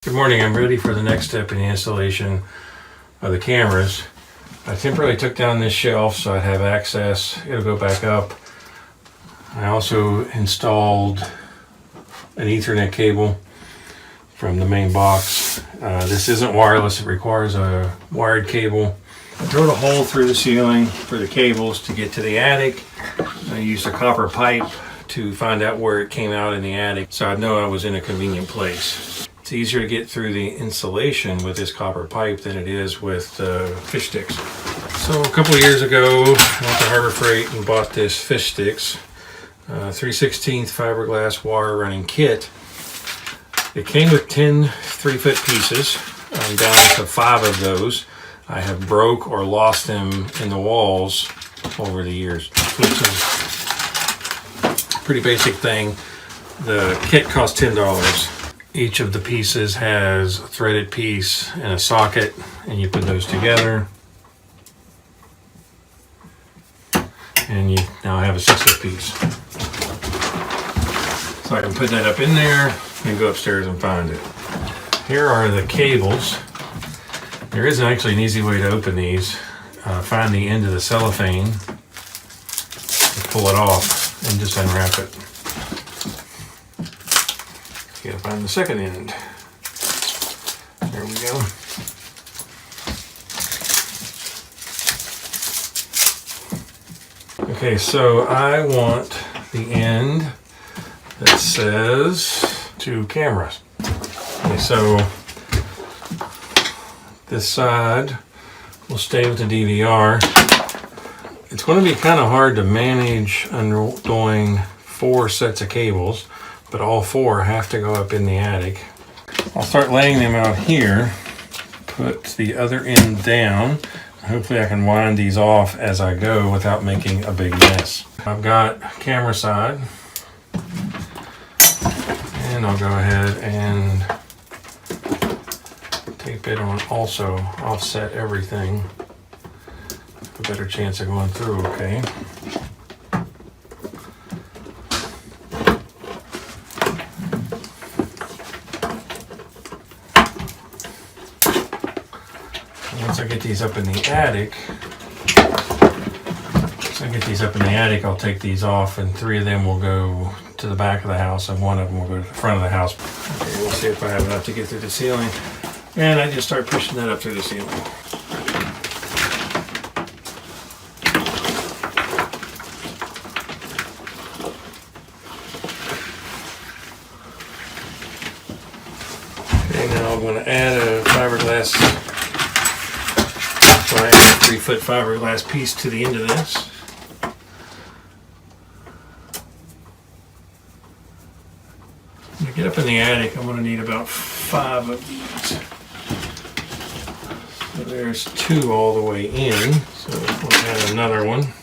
Good morning. I'm ready for the next step in the installation of the cameras. I temporarily took down this shelf so I'd have access. It'll go back up. I also installed an Ethernet cable from the main box. This isn't wireless, it requires a wired cable. I drilled a hole through the ceiling for the cables to get to the attic. I used a copper pipe to find out where it came out in the attic so I'd know I was in a convenient place. It's easier to get through the insulation with this copper pipe than it is with fish sticks. So a couple of years ago, I went to Harbor Freight and bought this fish sticks. 3/16 fiberglass wire running kit. It came with 10 3-foot pieces. I'm down to 5 of those. I have broke or lost them in the walls over the years, which is a pretty basic thing. The kit cost $10. Each of the pieces has a threaded piece and a socket, and you put those together. And you now have a 6-foot piece. So I can put that up in there and go upstairs and find it. Here are the cables. There isn't actually an easy way to open these. Find the end of the cellophane, pull it off, and just unwrap it. You gotta find the second end. There we go. Okay, so I want the end that says 2 cameras. Okay, so this side will stay with the DVR. It's going to be kind of hard to manage under doing 4 sets of cables, but all 4 have to go up in the attic. I'll start laying them out here, put the other end down. Hopefully I can wind these off as I go without making a big mess. I've got camera side, and I'll go ahead and tape it on also, offset everything. A better chance of going through okay. Once I get these up in the attic, I'll take these off, and 3 of them will go to the back of the house, and 1 of them will go to the front of the house. Okay, we'll see if I have enough to get through the ceiling. And I just start pushing that up through the ceiling. Okay, now I'm going to add a fiberglass. So I add a 3-foot fiberglass piece to the end of this. When I get up in the attic, I'm going to need about 5 of these. So there's 2 all the way in. So we'll add another one.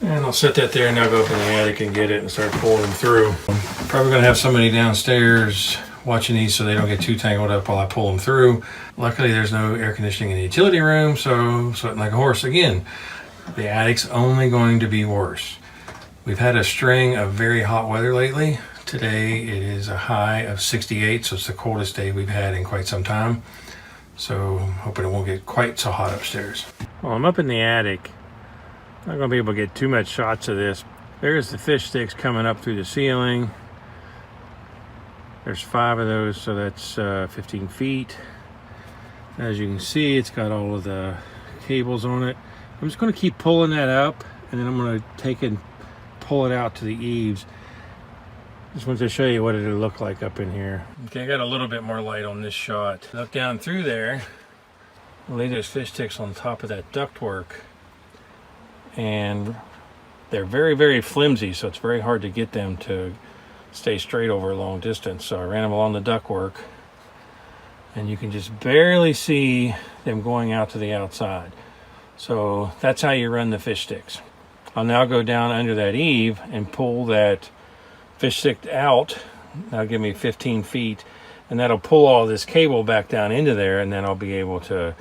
And I'll set that there, and I'll go up in the attic and get it and start pulling them through. I'm probably going to have somebody downstairs watching these so they don't get too tangled up while I pull them through. Luckily there's no air conditioning in the utility room, so sweating like a horse again. The attic's only going to be worse. We've had a string of very hot weather lately. Today it is a high of 68, so it's the coldest day we've had in quite some time. So I'm hoping it won't get quite so hot upstairs. Well, I'm up in the attic. Not gonna be able to get too much shots of this. There's the fish sticks coming up through the ceiling. There's 5 of those, so that's 15 feet. As you can see, it's got all of the cables on it. I'm just going to keep pulling that up, and then I'm going to take and pull it out to the eaves. Just wanted to show you what it'll look like up in here. Okay, I got a little bit more light on this shot. Look down through there. I'll lay those fish sticks on top of that ductwork, and they're very, very flimsy, so it's very hard to get them to stay straight over a long distance. So I ran them along the ductwork, and you can just barely see them going out to the outside. So that's how you run the fish sticks. I'll now go down under that eave and pull that fish stick out. That'll give me 15 feet, and that'll pull all this cable back down into there, and then I'll be able to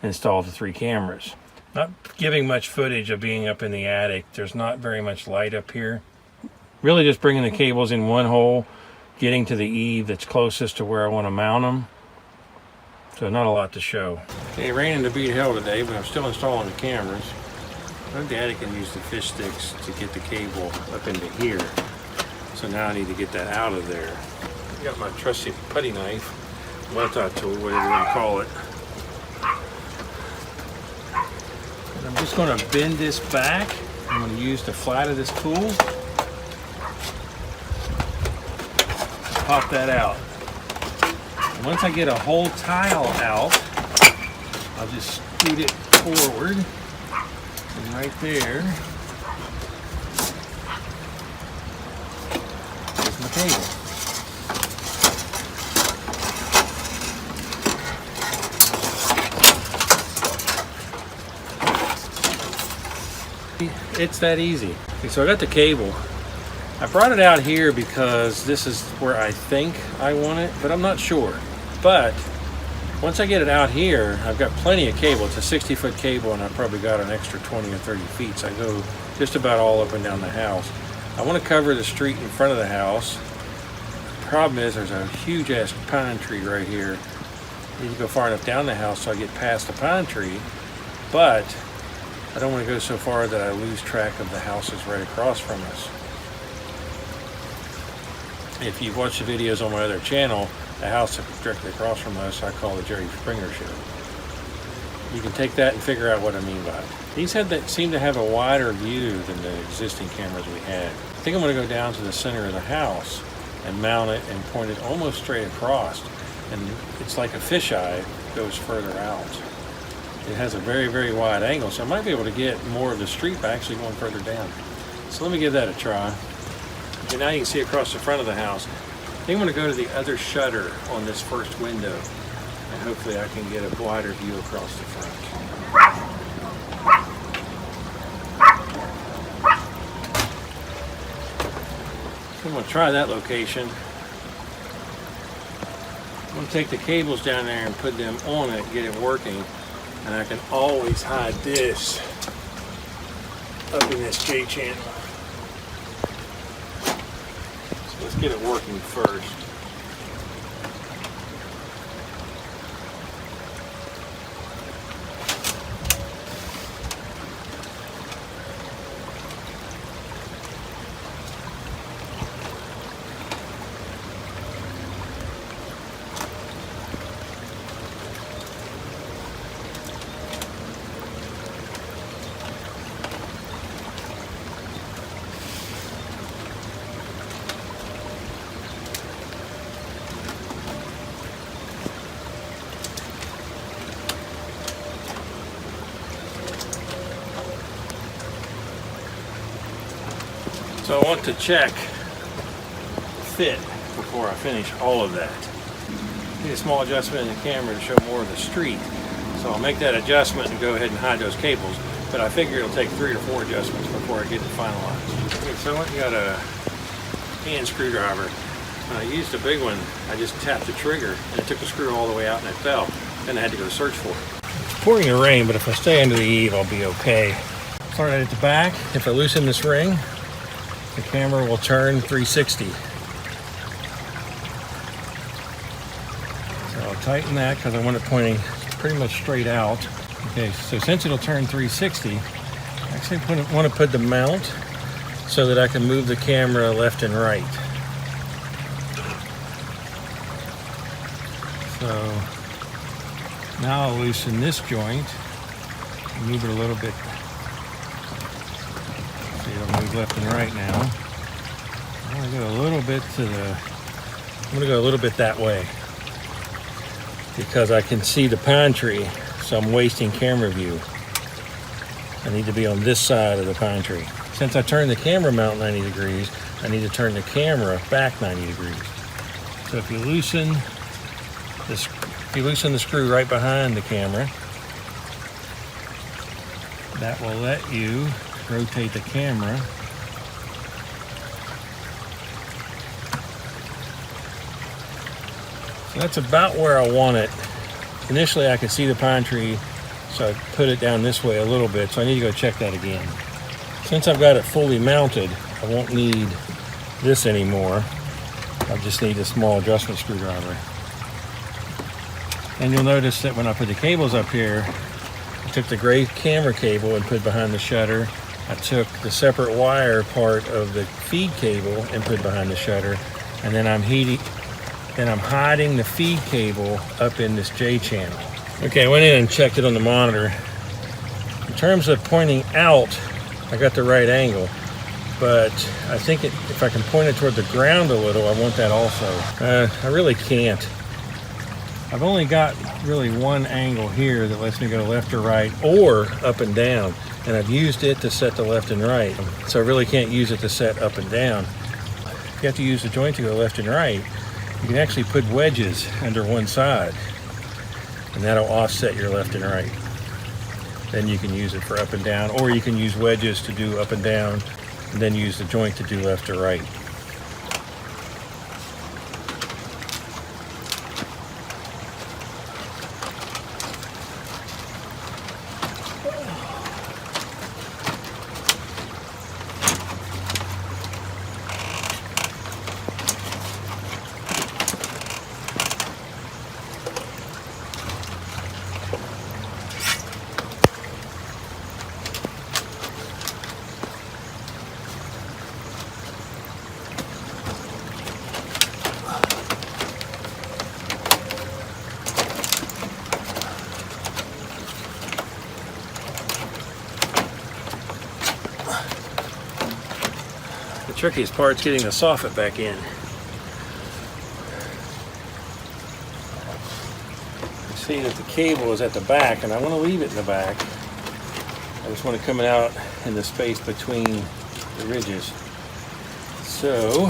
install the 3 cameras. Not giving much footage of being up in the attic. There's not very much light up here. Really just bringing the cables in one hole getting to the eave that's closest to where I want to mount them. So not a lot to show. Okay, raining to beat hell today, but I'm still installing the cameras. My daddy can use the fish sticks to get the cable up into here. So now I need to get that out of there. I got my trusty putty knife, multi-tool, whatever you want to call it. And I'm just going to bend this back. I'm going to use the flat of this tool. Pop that out. And once I get a whole tile out, I'll just scoot it forward. And right there, there's my cable. It's that easy. Okay, so I got the cable. I brought it out here because this is where I think I want it, but I'm not sure. But once I get it out here, I've got plenty of cable. It's a 60-foot cable, and I've probably got an extra 20 or 30 feet, so I go just about all up and down the house. I want to cover the street in front of the house. The problem is there's a huge-ass pine tree right here. I need to go far enough down the house so I get past the pine tree, but I don't want to go so far that I lose track of the houses right across from us. If you've watched the videos on my other channel, the house directly across from us, I call the Jerry Springer Show. You can take that and figure out what I mean by it. These seem to have a wider view than the existing cameras we had. I think I'm going to go down to the center of the house and mount it and point it almost straight across. And it's like a fisheye, goes further out. It has a very, very wide angle, so I might be able to get more of the street by actually going further down. So let me give that a try. And now you can see across the front of the house. I think I'm going to go to the other shutter on this first window, and hopefully I can get a wider view across the front. So I'm going to try that location. I'm going to take the cables down there and put them on it, get it working, and I can always hide this up in this J-channel. Let's get it working first. So I want to check fit before I finish all of that. Need a small adjustment in the camera to show more of the street. So I'll make that adjustment and go ahead and hide those cables. But I figure it'll take 3 or 4 adjustments before I get it finalized. Okay, so I went and got a hand screwdriver. When I used a big one, I just tapped the trigger and it took the screw all the way out and it fell. Then I had to go search for it. It's pouring the rain, but if I stay under the eave, I'll be okay. Start at the back. If I loosen this ring, the camera will turn 360. So I'll tighten that because I want it pointing pretty much straight out. Okay, so since it'll turn 360, I actually want to put the mount so that I can move the camera left and right. So now I'll loosen this joint and move it a little bit. It'll move left and right now. I'm gonna go a little bit that way because I can see the pine tree, so I'm wasting camera view. I need to be on this side of the pine tree. Since I turned the camera mount 90 degrees, I need to turn the camera back 90 degrees. So if you loosen the screw right behind the camera, that will let you rotate the camera. So that's about where I want it. Initially I could see the pine tree, so I put it down this way a little bit, so I need to go check that again. Since I've got it fully mounted, I won't need this anymore. I just need a small adjustment screwdriver. And you'll notice that when I put the cables up here, I took the gray camera cable and put behind the shutter. I took the separate wire part of the feed cable and put behind the shutter. And then I'm hiding the feed cable up in this J channel. Okay, I went in and checked it on the monitor. In terms of pointing out, I got the right angle. But I think if I can point it toward the ground a little, I want that also. I really can't. I've only got really one angle here that lets me go left or right or up and down. And I've used it to set the left and right. So I really can't use it to set up and down. If you have to use the joint to go left and right, you can actually put wedges under one side. And that'll offset your left and right. Then you can use it for up and down, or you can use wedges to do up and down, and then use the joint to do left or right. The trickiest part is getting the soffit back in. You see that the cable is at the back, and I want to leave it in the back. I just want it coming out in the space between the ridges. So,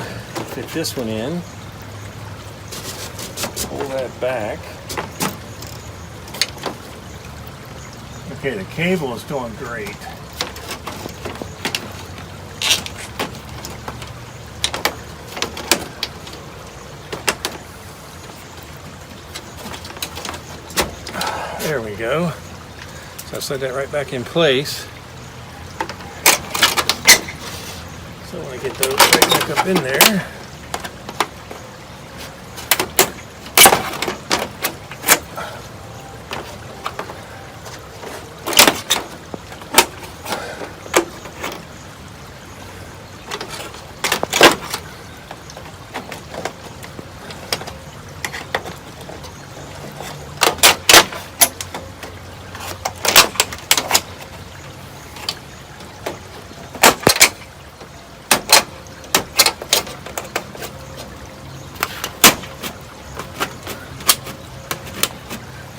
fit this one in, pull that back. Okay, the cable is doing great. There we go. So I slid that right back in place. So I want to get those right back up in there.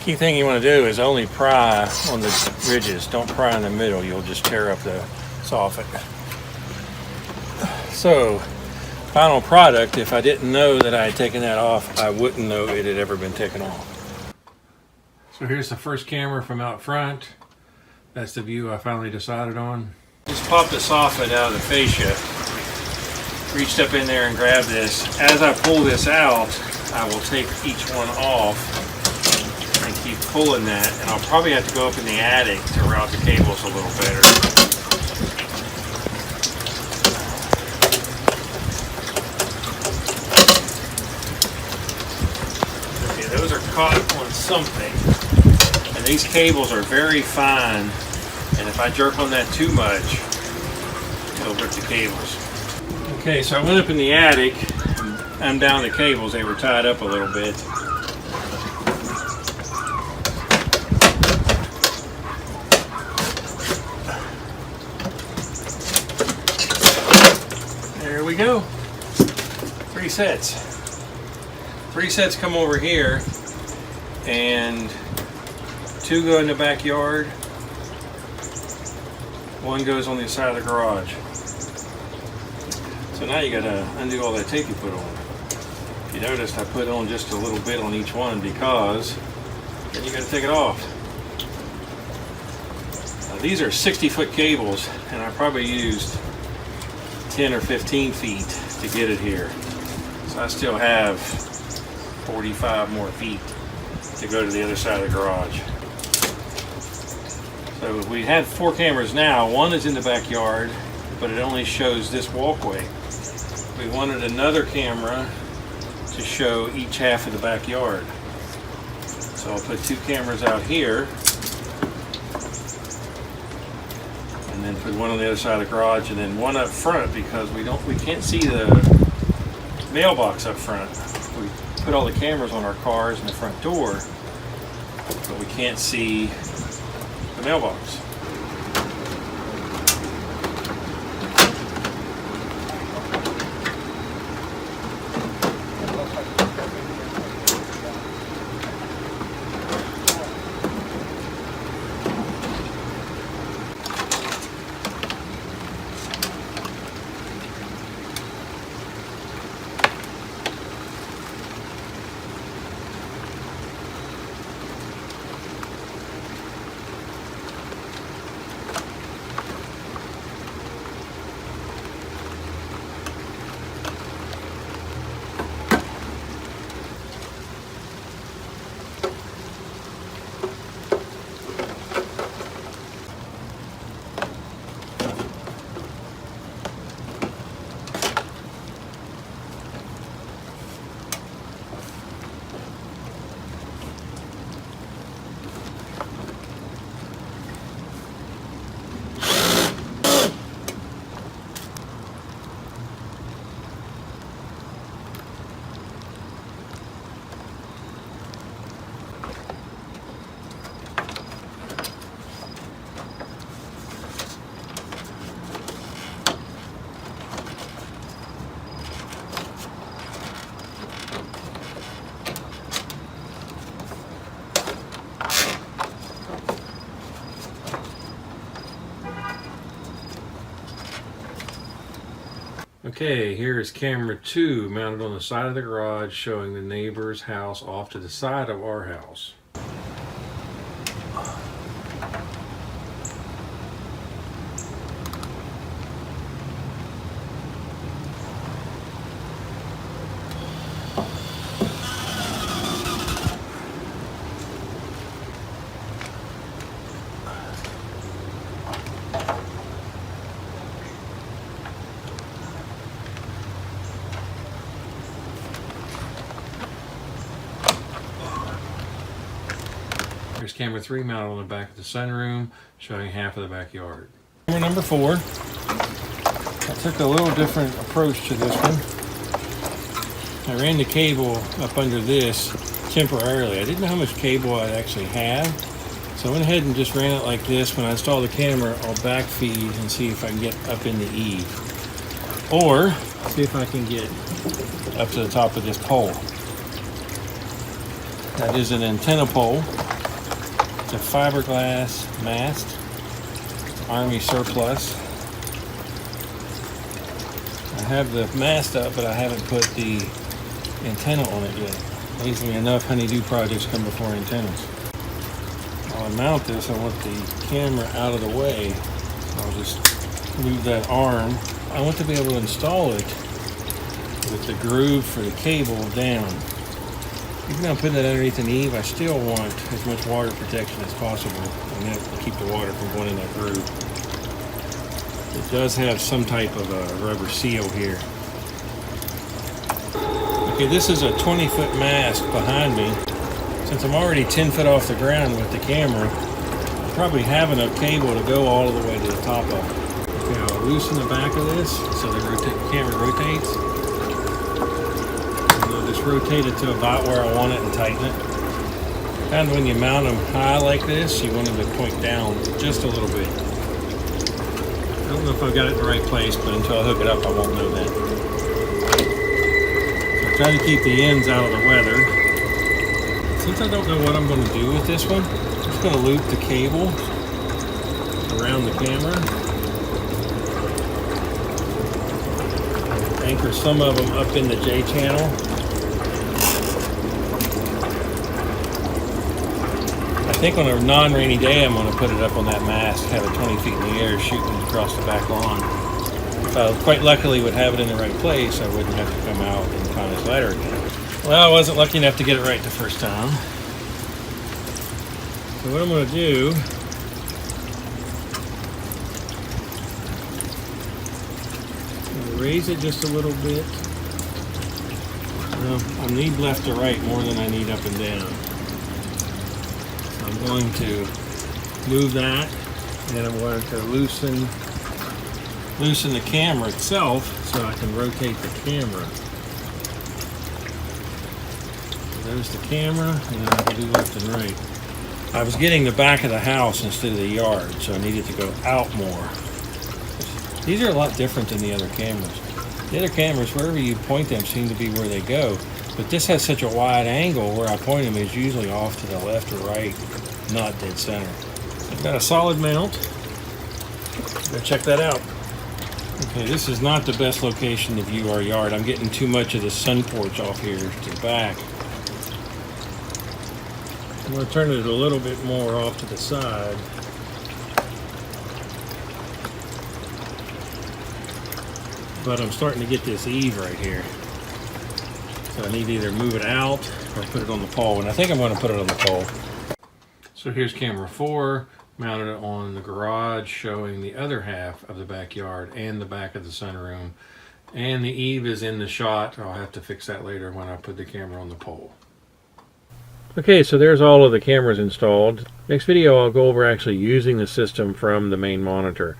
Key thing you want to do is only pry on the ridges. Don't pry in the middle. You'll just tear up the soffit. So, final product, if I didn't know that I had taken that off, I wouldn't know it had ever been taken off. So here's the first camera from out front. That's the view I finally decided on. Just popped the soffit out of the fascia. Reached up in there and grabbed this. As I pull this out, I will take each one off. Keep pulling that, and I'll probably have to go up in the attic to route the cables a little better. Okay, those are caught on something, and these cables are very fine, and if I jerk on that too much, it'll rip the cables. Okay, so I went up in the attic, and undown the cables. They were tied up a little bit. There we go. 3 sets. 3 sets come over here, and 2 go in the backyard. 1 goes on the side of the garage. So now you gotta undo all that tape you put on. If you noticed, I put on just a little bit on each one because then you gotta take it off. Now, these are 60-foot cables, and I probably used 10 or 15 feet to get it here. So I still have 45 more feet to go to the other side of the garage. So we have 4 cameras now. 1 is in the backyard, but it only shows this walkway. We wanted another camera to show each half of the backyard. So I'll put 2 cameras out here, and then put one on the other side of the garage, and then one up front because we can't see the mailbox up front. We put all the cameras on our cars and the front door, but we can't see the mailbox. Okay, here is camera 2 mounted on the side of the garage showing the neighbor's house off to the side of our house. Here's camera 3 mounted on the back of the sunroom, showing half of the backyard. Camera number 4. I took a little different approach to this one. I ran the cable up under this temporarily. I didn't know how much cable I'd actually have, so I went ahead and just ran it like this. When I install the camera, I'll backfeed and see if I can get up in the eave, or see if I can get up to the top of this pole. That is an antenna pole. It's a fiberglass mast, Army surplus. I have the mast up, but I haven't put the antenna on it yet. Easily enough, honeydew projects come before antennas. While I mount this, I want the camera out of the way. So I'll just move that arm. I want to be able to install it with the groove for the cable down. Even though I'm putting it underneath an eave, I still want as much water protection as possible, and that will keep the water from going in that groove. It does have some type of a rubber seal here. Okay, this is a 20-foot mast behind me. Since I'm already 10 foot off the ground with the camera, I probably have enough cable to go all the way to the top of it. Okay, I'll loosen the back of this so the camera rotates. Just rotate it to about where I want it and tighten it. Kind of when you mount them high like this, you want them to point down just a little bit. I don't know if I've got it in the right place, but until I hook it up, I won't know that. So try to keep the ends out of the weather. Since I don't know what I'm going to do with this one, I'm just going to loop the cable around the camera. Anchor some of them up in the J channel. I think on a non-rainy day, I'm going to put it up on that mast, have it 20 feet in the air, shooting across the back lawn. If I quite luckily would have it in the right place, I wouldn't have to come out and find this ladder again. Well, I wasn't lucky enough to get it right the first time. So what I'm going to do, I'm going to raise it just a little bit. I need left to right more than I need up and down. So I'm going to move that, and I'm going to loosen the camera itself so I can rotate the camera. So there's the camera, and then I can do left and right. I was getting the back of the house instead of the yard, so I needed to go out more. These are a lot different than the other cameras. The other cameras, wherever you point them, seem to be where they go. But this has such a wide angle, where I point them is usually off to the left or right, not dead center. I've got a solid mount. Go check that out. Okay, this is not the best location to view our yard. I'm getting too much of the sun porch off here to the back. I'm going to turn it a little bit more off to the side. But I'm starting to get this eave right here. So I need to either move it out or put it on the pole. And I think I'm going to put it on the pole. So here's camera 4, mounted on the garage, showing the other half of the backyard and the back of the sunroom. And the eave is in the shot. I'll have to fix that later when I put the camera on the pole. Okay, so there's all of the cameras installed. Next video I'll go over actually using the system from the main monitor.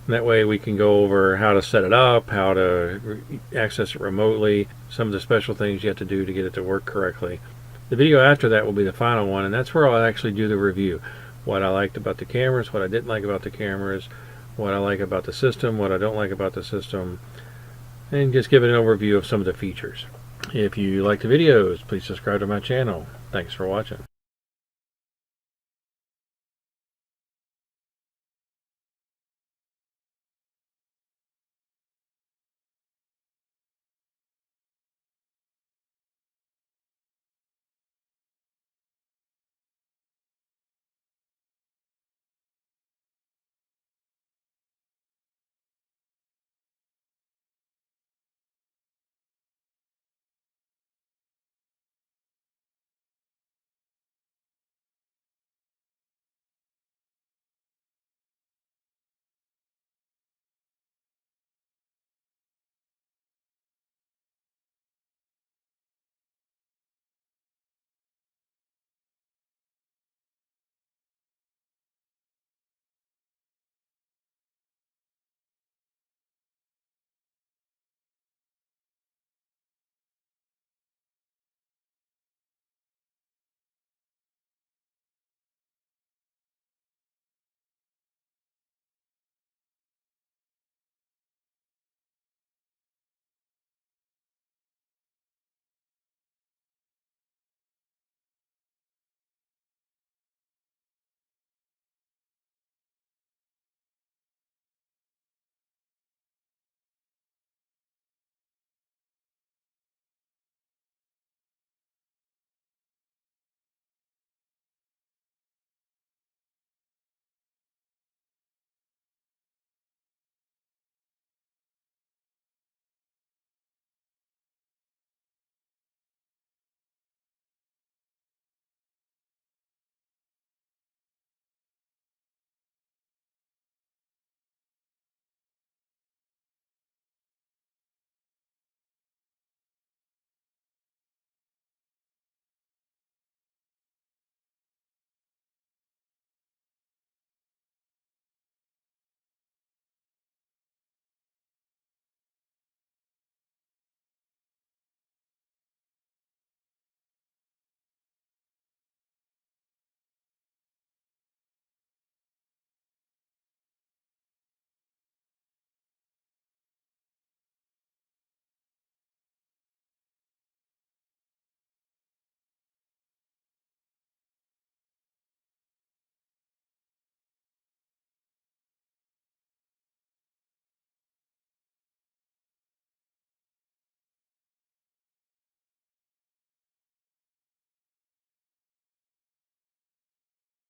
And that way we can go over how to set it up, how to access it remotely, some of the special things you have to do to get it to work correctly. The video after that will be the final one, and that's where I'll actually do the review. What I liked about the cameras, what I didn't like about the cameras, what I like about the system, what I don't like about the system, and just give it an overview of some of the features. If you like the videos, please subscribe to my channel. Thanks for watching.